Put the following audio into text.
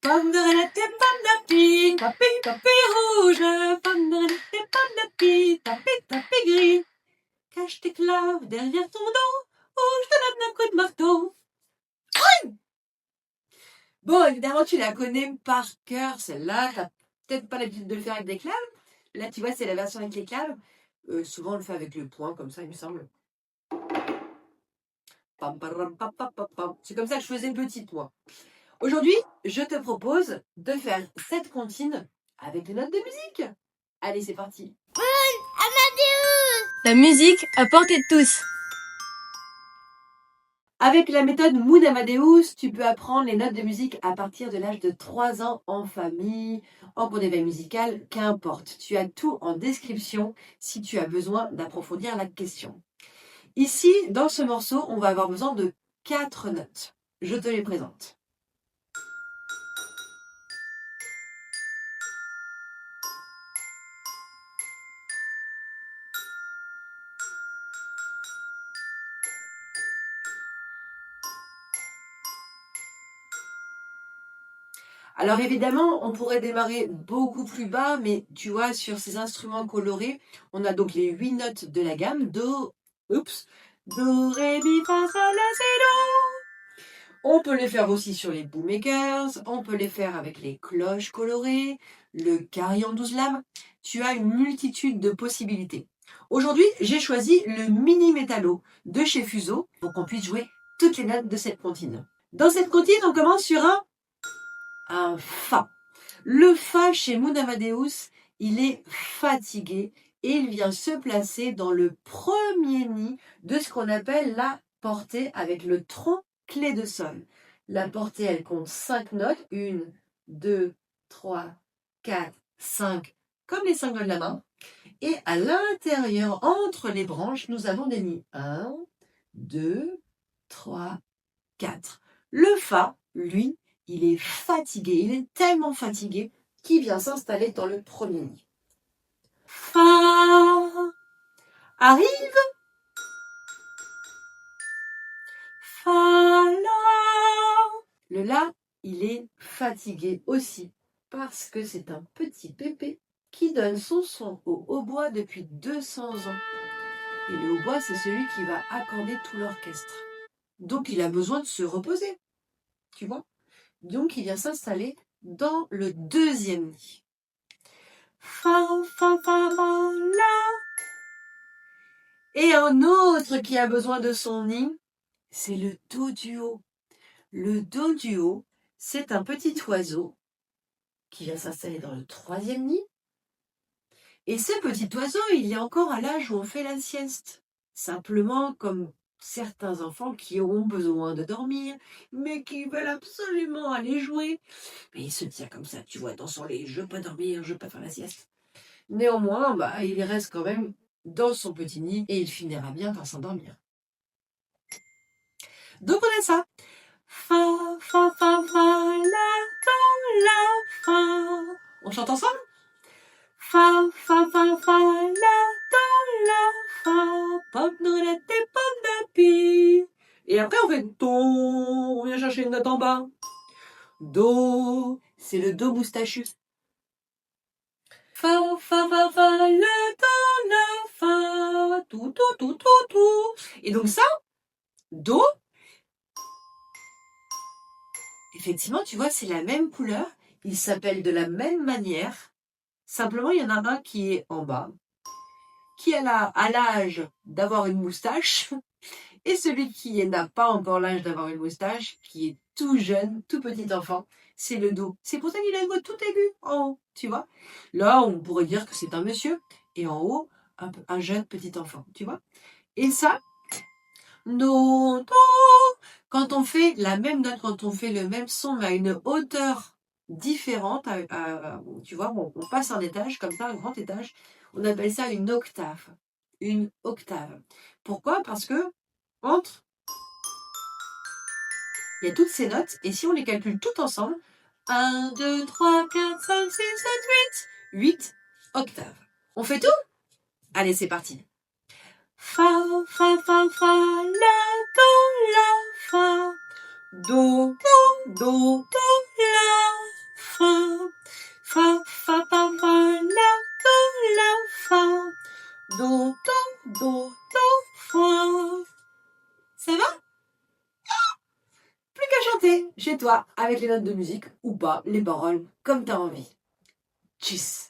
Pomme de renette et pomme d'api, papi rouge. Pomme de renette et pomme d'api, papi gris. Cache tes claves derrière ton dos, ou je te donne un coup de marteau. Bon, évidemment, tu la connais par cœur, celle-là. T'as peut-être pas l'habitude de le faire avec des claves. Là, tu vois, c'est la version avec les claves. Souvent, on le fait avec le poing, comme ça, il me semble. C'est comme ça que je faisais petite, moi. Aujourd'hui, je te propose de faire cette comptine avec des notes de musique. Allez, c'est parti. La musique à portée de tous. Avec la méthode Moon Amadeus, tu peux apprendre les notes de musique à partir de l'âge de 3 ans en famille, en cours d'éveil musical, qu'importe. Tu as tout en description si tu as besoin d'approfondir la question. Ici, dans ce morceau, on va avoir besoin de 4 notes. Je te les présente. Alors évidemment, on pourrait démarrer beaucoup plus bas, mais tu vois, sur ces instruments colorés, on a donc les 8 notes de la gamme. Do, ré, mi, fa, sol, la, si, do. On peut les faire aussi sur les boommakers, on peut les faire avec les cloches colorées, le carillon 12 lames. Tu as une multitude de possibilités. Aujourd'hui, j'ai choisi le mini métallo de chez Fuso pour qu'on puisse jouer toutes les notes de cette comptine. Dans cette comptine, on commence sur un Fa. Le Fa chez Moon Amadeus, il est fatigué et il vient se placer dans le premier nid de ce qu'on appelle la portée avec le tronc clé de sol. La portée, elle compte 5 notes. 1, 2, 3, 4, 5, comme les 5 doigts de la main. Et à l'intérieur, entre les branches, nous avons des nids. 1, 2, 3, 4. Le Fa, lui, il est fatigué. Il est tellement fatigué qu'il vient s'installer dans le premier nid. Fa arrive. Fa, la. Le La, il est fatigué aussi parce que c'est un petit pépé qui donne son son au hautbois depuis 200 ans. Et le hautbois, c'est celui qui va accorder tout l'orchestre. Donc, il a besoin de se reposer. Tu vois ? Donc, il vient s'installer dans le deuxième nid. Fa, fa, fa, fa, la. Et un autre qui a besoin de son nid, c'est le do du haut. Le do du haut, c'est un petit oiseau qui vient s'installer dans le troisième nid. Et ce petit oiseau, il est encore à l'âge où on fait la sieste. Simplement comme certains enfants qui ont besoin de dormir, mais qui veulent absolument aller jouer. Mais il se tient comme ça, tu vois, dans son lit, je veux pas dormir, je veux pas faire la sieste. Néanmoins, il reste quand même dans son petit nid et il finira bien par s'endormir. Donc on a ça. Fa, fa, fa, fa, la, do, la, fa. On chante ensemble? Fa, fa, fa, fa, la, do, la, fa. Pomme de renette et pomme d'api. Et après on fait do. On vient chercher une note en bas. Do, c'est le do moustachu. Fa, fa, fa, fa, la, do, la, fa. Tout, tout, tout, tout, tout. Et donc ça, do. Effectivement, tu vois, c'est la même couleur. Il s'appelle de la même manière. Simplement, il y en a un qui est en bas, qui a l'âge d'avoir une moustache, et celui qui n'a pas encore l'âge d'avoir une moustache, qui est tout jeune, tout petit enfant, c'est le do. C'est pour ça qu'il a une voix tout aiguë en haut, tu vois. Là, on pourrait dire que c'est un monsieur, et en haut, un jeune petit enfant, tu vois. Et ça, do, do. Quand on fait la même note, quand on fait le même son, mais à une hauteur différente, tu vois, on passe un étage comme ça, un grand étage, on appelle ça une octave. Une octave. Pourquoi? Parce que entre, il y a toutes ces notes, et si on les calcule toutes ensemble, 1, 2, 3, 4, 5, 6, 7, 8, 8 octaves. On fait tout? Allez, c'est parti. Fa, fa, fa, fa, la, do, la, fa. Do, do, do, do, la. rester chez toi avec les notes de musique ou pas, les paroles, comme tu as envie. Tchuss!